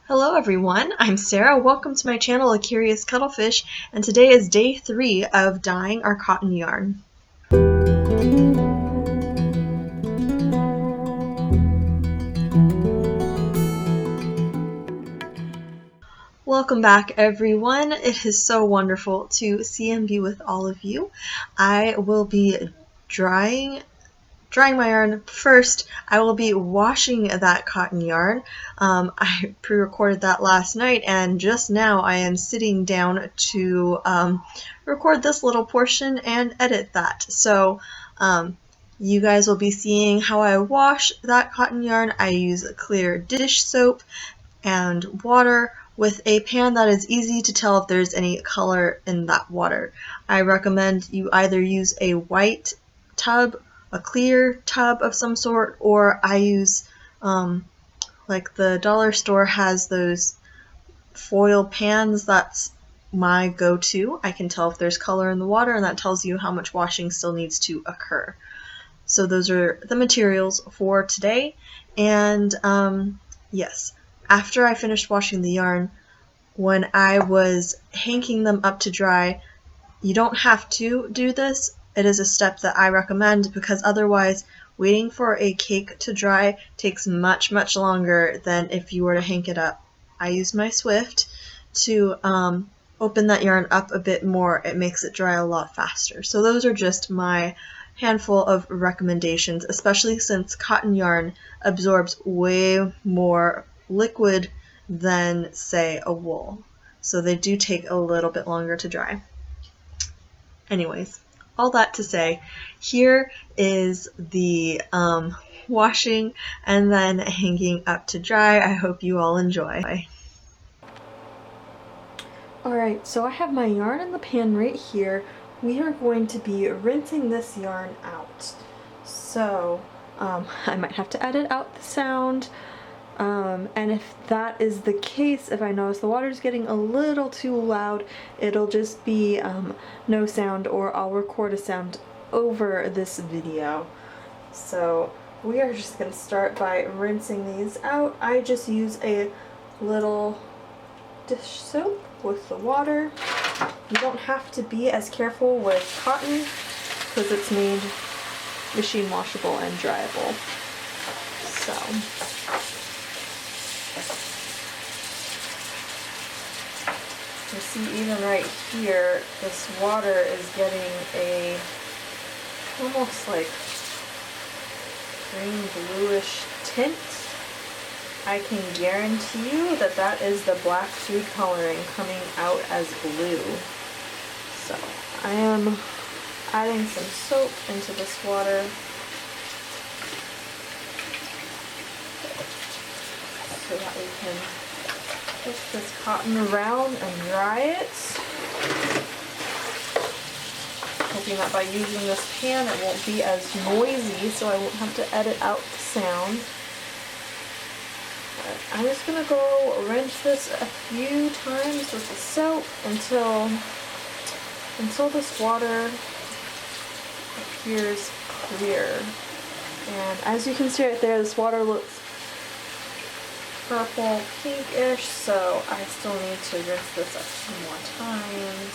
Hello everyone, I'm Sarah. Welcome to my channel, A Curious Cuttlefish, and today is day 3 of dyeing our cotton yarn. Welcome back everyone. It is so wonderful to see and be with all of you. I will be drying my yarn. First, I will be washing that cotton yarn. I pre-recorded that last night, and just now I am sitting down to record this little portion and edit that. So you guys will be seeing how I wash that cotton yarn. I use clear dish soap and water with a pan that is easy to tell if there's any color in that water. I recommend you either use a white tub, a clear tub of some sort, or I use like the dollar store has those foil pans. That's my go-to. I can tell if there's color in the water, and that tells you how much washing still needs to occur. So those are the materials for today. And yes, after I finished washing the yarn, when I was hanging them up to dry, you don't have to do this. It is a step that I recommend because otherwise waiting for a cake to dry takes much longer than if you were to hang it up. I use my Swift to open that yarn up a bit more. It makes it dry a lot faster. So those are just my handful of recommendations, especially since cotton yarn absorbs way more liquid than, say, a wool. So they do take a little bit longer to dry. Anyways, all that to say, here is the washing and then hanging up to dry. I hope you all enjoy. Alright, so I have my yarn in the pan right here. We are going to be rinsing this yarn out. So I might have to edit out the sound. And if that is the case, if I notice the water's getting a little too loud, it'll just be no sound, or I'll record a sound over this video. So we are just going to start by rinsing these out. I just use a little dish soap with the water. You don't have to be as careful with cotton because it's made machine washable and dryable. So you see, even right here, this water is getting a almost like green bluish tint. I can guarantee you that that is the black food coloring coming out as blue. So I am adding some soap into this water so that we can twist this cotton around and dry it. Hoping that by using this pan it won't be as noisy, so I won't have to edit out the sound. But I'm just going to go rinse this a few times with the soap until this water appears clear. And as you can see right there, this water looks purple pinkish, so I still need to rinse this a few more times.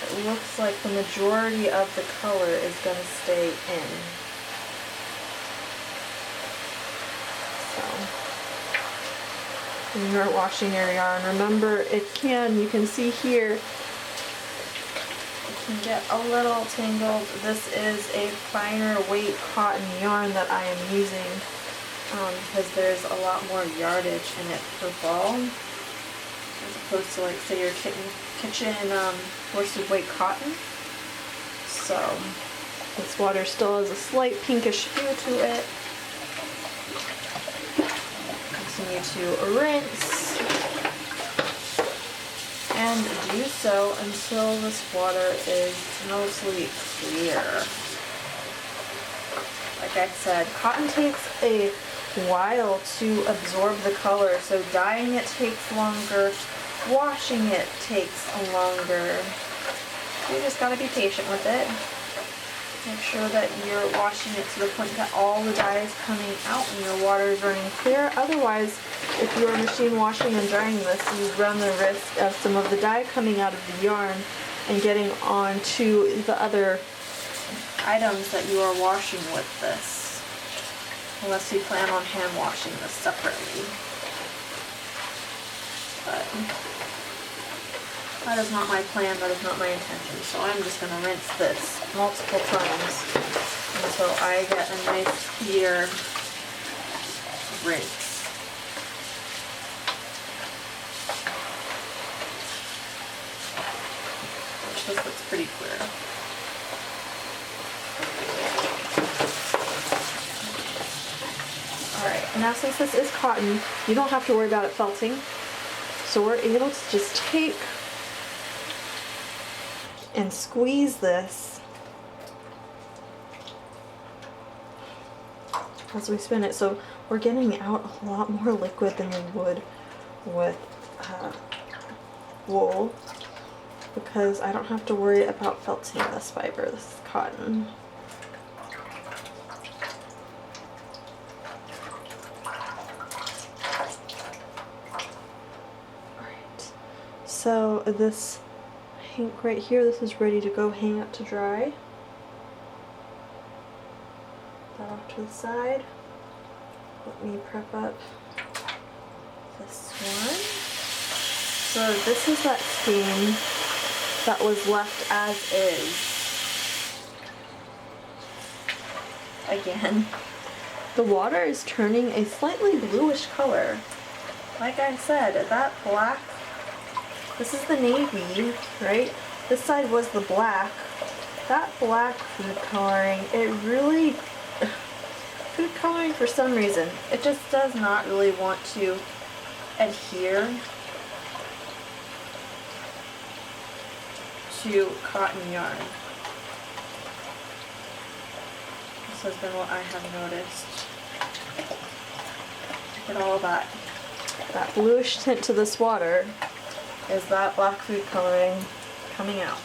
It looks like the majority of the color is going to stay in. When you're washing your yarn, remember you can see here, it can get a little tangled. This is a finer weight cotton yarn that I am using because there's a lot more yardage in it per ball, as opposed to, like, say, your kitchen worsted weight cotton. So this water still has a slight pinkish hue to it. Continue to rinse and do so until this water is mostly clear. Like I said, cotton takes a while to absorb the color. So dyeing it takes longer, washing it takes longer. You just gotta be patient with it. Make sure that you're washing it to the point that all the dye is coming out and your water is running clear. Otherwise, if you're machine washing and drying this, you run the risk of some of the dye coming out of the yarn and getting onto the other items that you are washing with this, unless you plan on hand washing this separately. But that is not my plan, that is not my intention. So I'm just going to rinse this multiple times until I get a nice clear rinse. Which this looks pretty clear. Alright, now since this is cotton, you don't have to worry about it felting. So we're able to just take and squeeze this as we spin it. So we're getting out a lot more liquid than we would with wool, because I don't have to worry about felting this fiber. This is cotton. Alright, so this hank right here, this is ready to go hang out to dry. Put that off to the side. Let me prep up this one. So this is that skein that was left as is. Again, the water is turning a slightly bluish color. Like I said, that black, this is the navy, right? This side was the black. That black food coloring, it really, food coloring for some reason, it just does not really want to adhere to cotton yarn. This has been what I have noticed. Look at all that. That bluish tint to this water is that black food coloring coming out.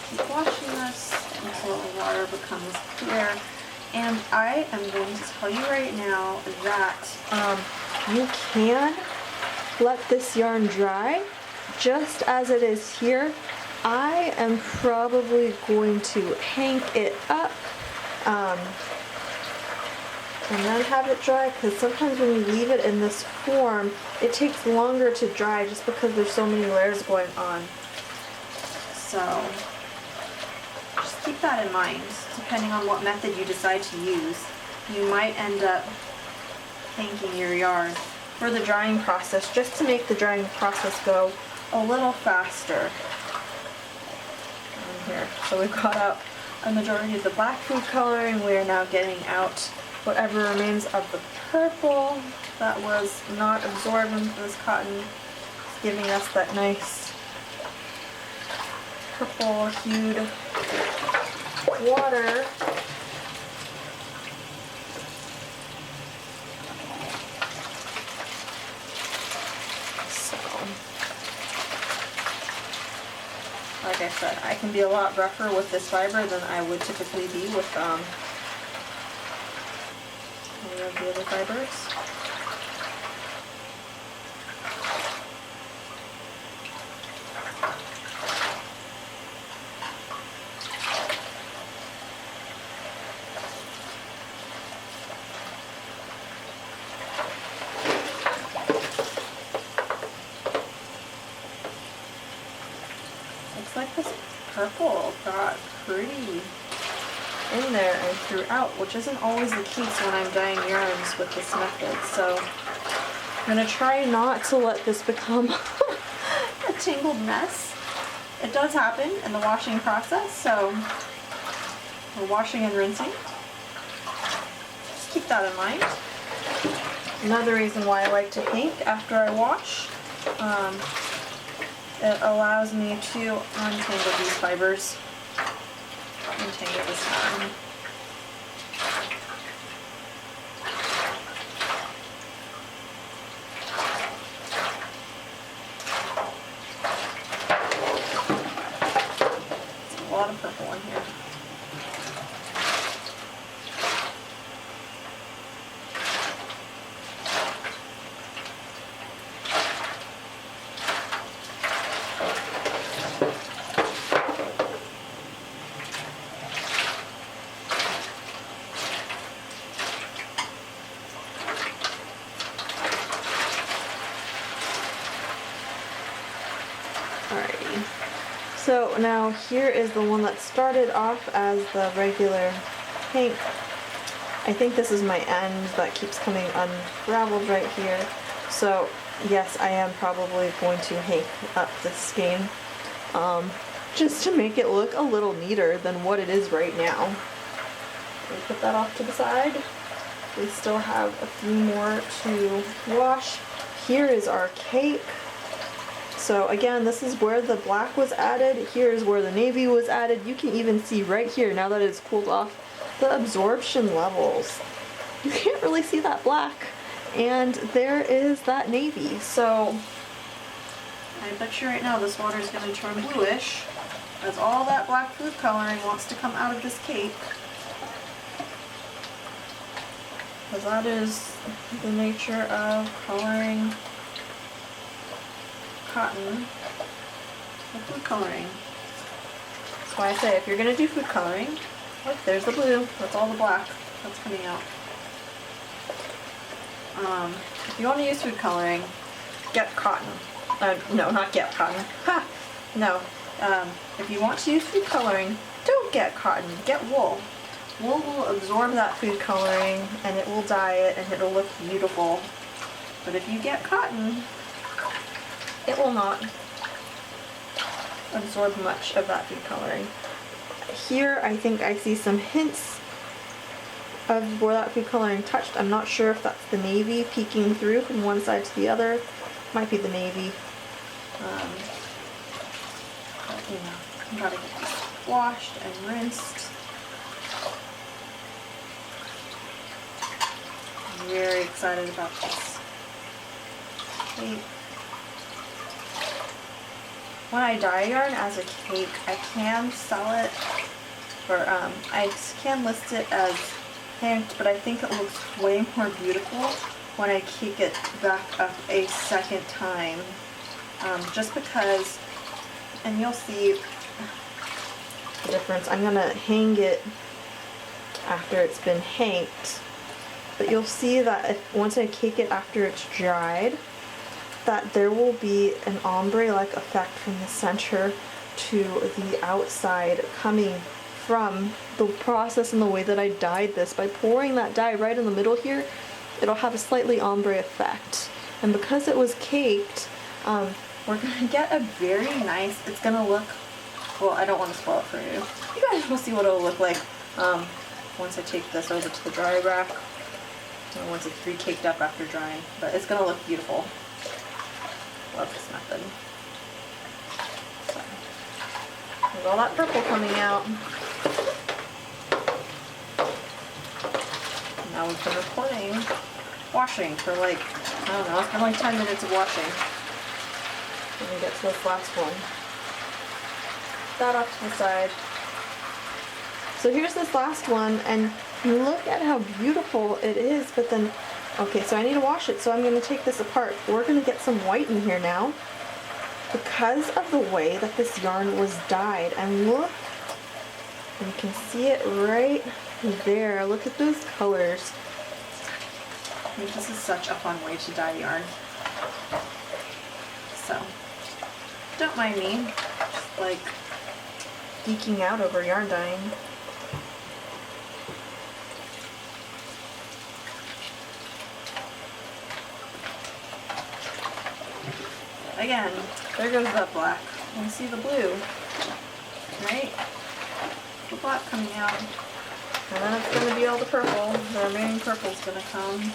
Keep washing this until the water becomes clear. And I am going to tell you right now that you can let this yarn dry just as it is here. I am probably going to hang it up and then have it dry, because sometimes when you leave it in this form, it takes longer to dry just because there's so many layers going on. So just keep that in mind. Depending on what method you decide to use, you might end up hanging your yarn for the drying process, just to make the drying process go a little faster. Here. So we've got out a majority of the black food coloring. We are now getting out whatever remains of the purple that was not absorbed into this cotton, giving us that nice purple hued water. So, like I said, I can be a lot rougher with this fiber than I would typically be with any of the other fibers. Looks like this purple got pretty in there and throughout, which isn't always the case when I'm dyeing yarns with this method. So I'm going to try not to let this become a tangled mess. It does happen in the washing process, so we're washing and rinsing. Just keep that in mind. Another reason why I like to hank after I wash, it allows me to untangle these fibers, untangle this yarn. There's a lot of purple in here. Alrighty, so now here is the one that started off as the regular hank. I think this is my end that keeps coming unraveled right here. So yes, I am probably going to hank up this skein just to make it look a little neater than what it is right now. We put that off to the side. We still have a few more to wash. Here is our cake. So again, this is where the black was added. Here's where the navy was added. You can even see right here, now that it's cooled off, the absorption levels. You can't really see that black. And there is that navy. So I bet you right now this water is going to turn bluish as all that black food coloring wants to come out of this cake. Because that is the nature of coloring cotton with food coloring. That's why I say if you're going to do food coloring, look, there's the blue, that's all the black that's coming out. If you want to use food coloring, get cotton. No, not get cotton. Ha! No. If you want to use food coloring, don't get cotton, get wool. Wool will absorb that food coloring and it will dye it and it'll look beautiful. But if you get cotton, it will not absorb much of that food coloring. Here I think I see some hints of where that food coloring touched. I'm not sure if that's the navy peeking through from one side to the other. Might be the navy. But, you know, you gotta get this washed and rinsed. I'm very excited about this cake. When I dye yarn as a cake, I can sell it, or I can list it as hanked, but I think it looks way more beautiful when I cake it back up a second time. Just because, and you'll see the difference. I'm gonna hang it after it's been hanked, but you'll see that once I cake it after it's dried, that there will be an ombre-like effect from the center to the outside coming from the process and the way that I dyed this. By pouring that dye right in the middle here, it'll have a slightly ombre effect. And because it was caked, we're gonna get a very nice, it's gonna look, well, I don't want to spoil it for you. You guys will see what it'll look like once I take this over to the dry rack, and once it's re-caked up after drying. But it's gonna look beautiful. Love this method. So, there's all that purple coming out. Now we've been recording, washing for like, I don't know, it's been like 10 minutes of washing. Let me get to this last one. That off to the side. So here's this last one, and look at how beautiful it is, but then, okay, so I need to wash it, so I'm going to take this apart. We're going to get some white in here now, because of the way that this yarn was dyed. And look, you can see it right there. Look at those colors. I think this is such a fun way to dye yarn. So, don't mind me, just like geeking out over yarn dyeing. Again, there goes that black. You see the blue, right? black coming out. And then it's going to be all the purple. The remaining purple is going to come.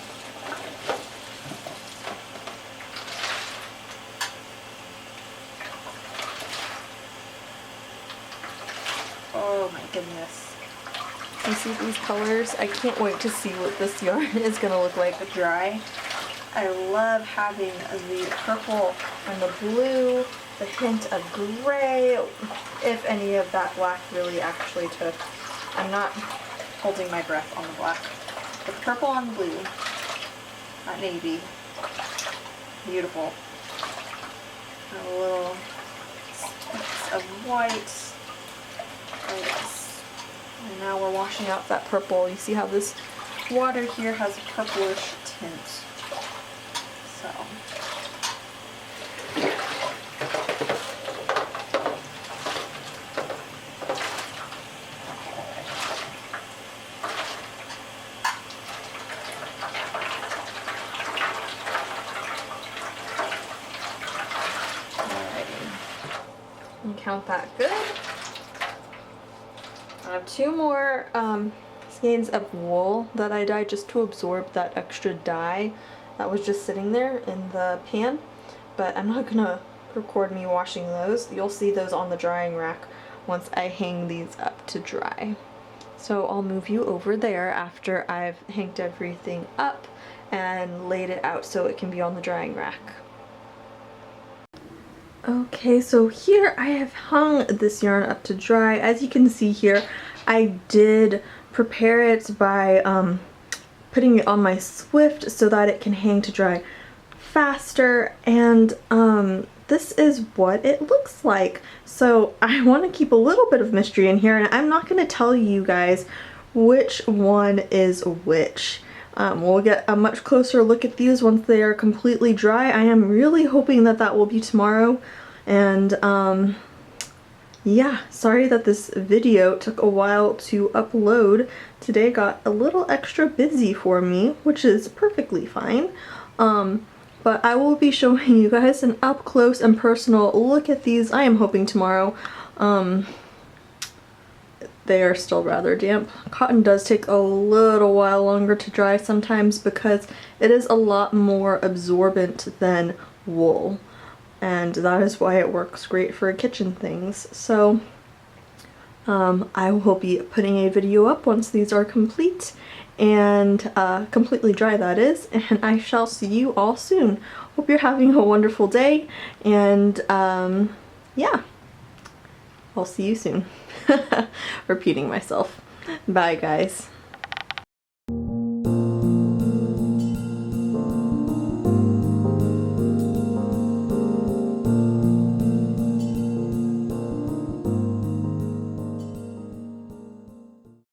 Oh my goodness. You see these colors? I can't wait to see what this yarn is going to look like dry. I love having the purple and the blue, the hint of gray, if any of that black really actually took. I'm not holding my breath on the black. The purple and blue, that navy, beautiful. And a little specks of white. And now we're washing out that purple. You see how this water here has a purplish tint. So. And count that good. I have 2 more skeins of wool that I dyed just to absorb that extra dye that was just sitting there in the pan, but I'm not gonna record me washing those. You'll see those on the drying rack once I hang these up to dry. So I'll move you over there after I've hanged everything up and laid it out so it can be on the drying rack. Okay, so here I have hung this yarn up to dry. As you can see here, I did prepare it by putting it on my Swift so that it can hang to dry faster, and this is what it looks like. So I want to keep a little bit of mystery in here, and I'm not going to tell you guys which one is which. We'll get a much closer look at these once they are completely dry. I am really hoping that that will be tomorrow. And yeah, sorry that this video took a while to upload. Today got a little extra busy for me, which is perfectly fine. But I will be showing you guys an up close and personal look at these. I am hoping tomorrow. They are still rather damp. Cotton does take a little while longer to dry sometimes because it is a lot more absorbent than wool, and that is why it works great for kitchen things. So I will be putting a video up once these are complete and completely dry, that is, and I shall see you all soon. Hope you're having a wonderful day, and yeah, I'll see you soon. Repeating myself. Bye, guys.